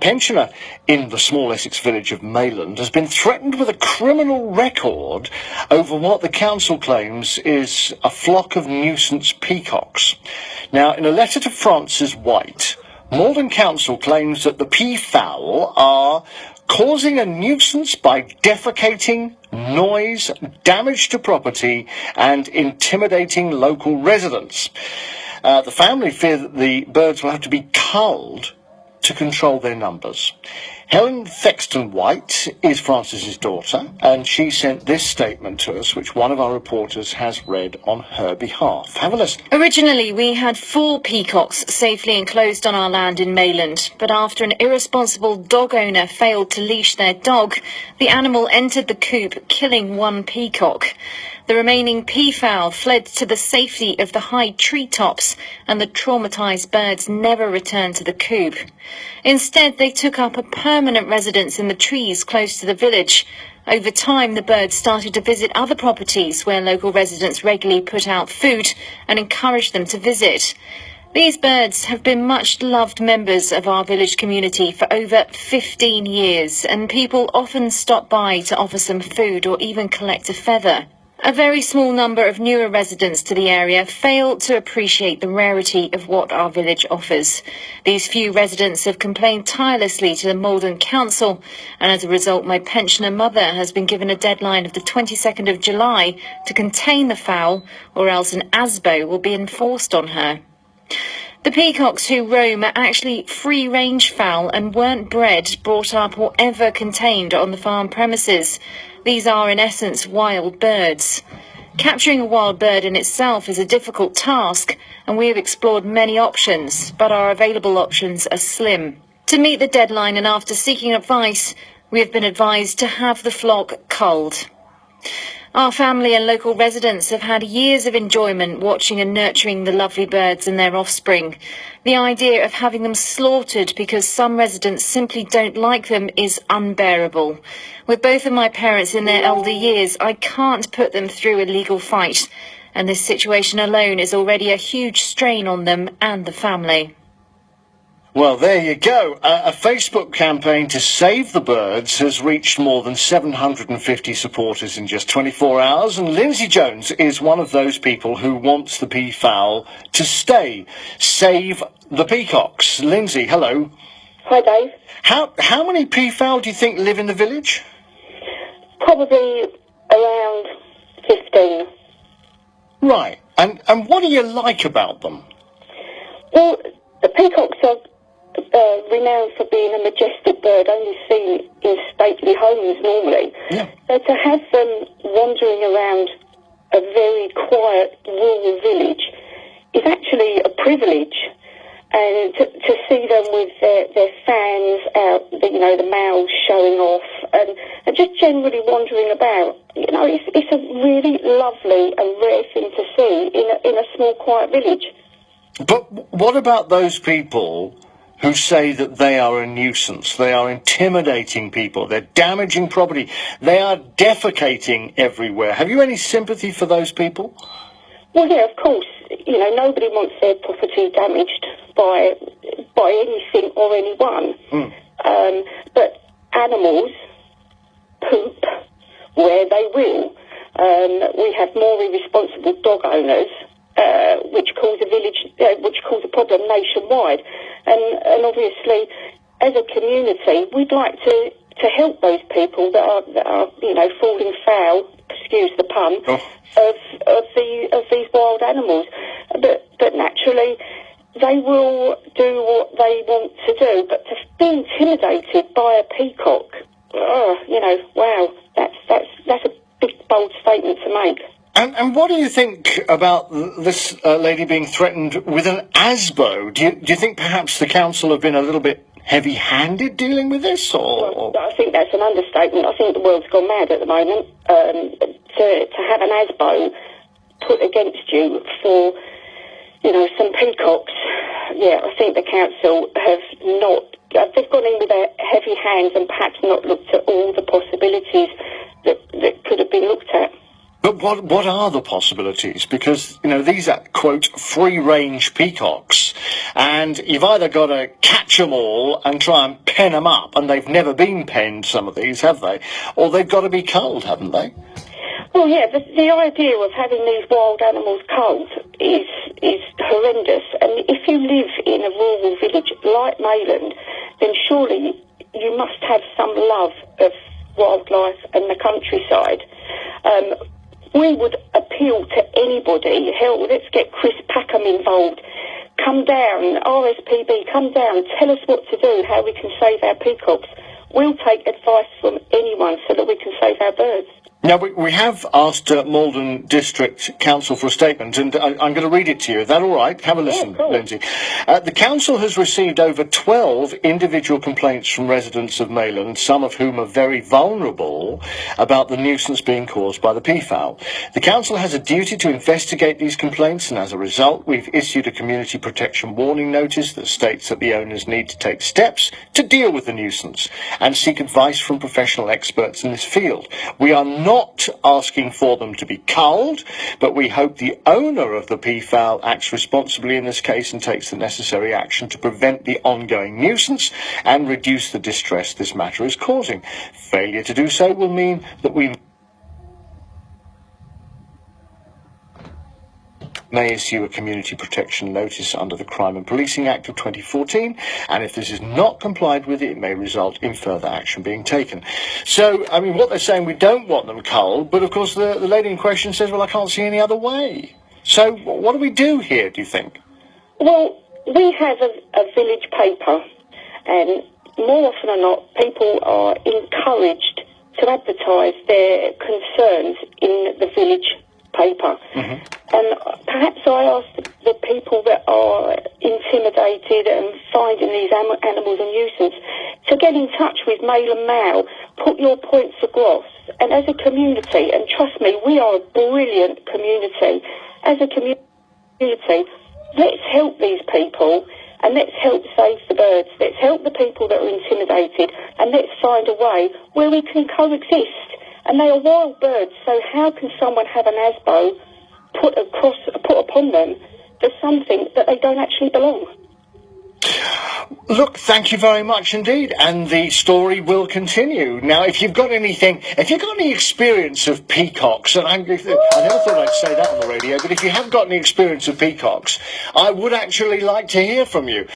pensioner in the small Essex village of Mayland has been threatened with a criminal record over what the council claims is a flock of nuisance peacocks. Now, in a letter to Francis White, Malden Council claims that the peafowl are causing a nuisance by defecating, noise, damage to property and intimidating local residents. The family fear that the birds will have to be culled to control their numbers. Helen Thexton White is Francis's daughter, and she sent this statement to us, which one of our reporters has read on her behalf. Have a listen. Originally, we had 4 peacocks safely enclosed on our land in Mayland, but after an irresponsible dog owner failed to leash their dog, the animal entered the coop, killing 1 peacock. The remaining peafowl fled to the safety of the high treetops, and the traumatised birds never returned to the coop. Instead, they took up a permanent residence in the trees close to the village. Over time, the birds started to visit other properties where local residents regularly put out food and encouraged them to visit. These birds have been much loved members of our village community for over 15 years, and people often stop by to offer some food or even collect a feather. A very small number of newer residents to the area fail to appreciate the rarity of what our village offers. These few residents have complained tirelessly to the Malden Council, and as a result, my pensioner mother has been given a deadline of the 22nd of July to contain the fowl, or else an ASBO will be enforced on her. The peacocks who roam are actually free-range fowl and weren't bred, brought up or ever contained on the farm premises. These are, in essence, wild birds. Capturing a wild bird in itself is a difficult task, and we have explored many options, but our available options are slim. To meet the deadline and after seeking advice, we have been advised to have the flock culled. Our family and local residents have had years of enjoyment watching and nurturing the lovely birds and their offspring. The idea of having them slaughtered because some residents simply don't like them is unbearable. With both of my parents in their elder years, I can't put them through a legal fight, and this situation alone is already a huge strain on them and the family. Well, there you go. A Facebook campaign to save the birds has reached more than 750 supporters in just 24 hours, and Lindsay Jones is one of those people who wants the peafowl to stay. Save the peacocks. Lindsay, hello. Hi, Dave. How many peafowl do you think live in the village? Probably around 15. Right. And what do you like about them? Well, the peacocks are renowned for being a majestic bird, only seen in stately homes normally. Yeah. So to have them wandering around a very quiet rural village is actually a privilege. And to see them with their fans out, the males showing off, and just generally wandering about, it's a really lovely and rare thing to see in a small, quiet village. But what about those people who say that they are a nuisance? They are intimidating people. They're damaging property. They are defecating everywhere. Have you any sympathy for those people? Well, yeah, of course. Nobody wants their property damaged by anything or anyone. But animals poop where they will. We have more irresponsible dog owners, which cause a problem nationwide. And obviously, as a community, we'd like to help those people that are falling foul, excuse the pun, of these wild animals. But naturally, they will do what they want to do. But to be intimidated by a peacock, wow, that's a big, bold statement to make. And what do you think about this lady being threatened with an ASBO? Do you think perhaps the council have been a little bit heavy-handed dealing with this? Or? Well, I think that's an understatement. I think the world's gone mad at the moment. To have an ASBO put against you for, some peacocks, yeah, I think the council they've gone in with their heavy hands and perhaps not looked at all the possibilities that could have been looked at. But what are the possibilities? Because, these are, quote, free-range peacocks. And you've either got to catch them all and try and pen them up, and they've never been penned, some of these, have they? Or they've got to be culled, haven't they? Well, yeah, the idea of having these wild animals culled is horrendous. And if you live in a rural village like Mayland, then surely you must have some love of wildlife and the countryside. We would appeal to anybody. Hell, let's get Chris Packham involved. Come down, RSPB, come down, tell us what to do, how we can save our peacocks. We'll take advice from anyone so that we can save our birds. Now, we have asked Malden District Council for a statement, and I'm going to read it to you. Is that all right? Have a listen, Yeah, cool. Lindsay. The council has received over 12 individual complaints from residents of Mayland, some of whom are very vulnerable about the nuisance being caused by the peafowl. The council has a duty to investigate these complaints, and as a result, we've issued a community protection warning notice that states that the owners need to take steps to deal with the nuisance and seek advice from professional experts in this field. We are not asking for them to be culled, but we hope the owner of the peafowl acts responsibly in this case and takes the necessary action to prevent the ongoing nuisance and reduce the distress this matter is causing. Failure to do so will mean that we may issue a community protection notice under the Crime and Policing Act of 2014, and if this is not complied with, it may result in further action being taken. So, I mean, what they're saying, we don't want them culled, but of course the lady in question says, well, I can't see any other way. So what do we do here, do you think? Well, we have a village paper, and more often than not, people are encouraged to advertise their concerns in the village paper. Mm-hmm. And perhaps I ask the people that are intimidated and finding these animals a nuisance to get in touch with Mayland Mail, put your points across, and as a community, and trust me, we are a brilliant community, as a community, let's help these people and let's help save the birds. Let's help the people that are intimidated, and let's find a way where we can coexist. And they are wild birds, so how can someone have an ASBO put upon them for something that they don't actually belong? Look, thank you very much indeed, and the story will continue. Now, if you've got any experience of peacocks, and I never thought I'd say that on the radio, but if you have got any experience of peacocks, I would actually like to hear from you.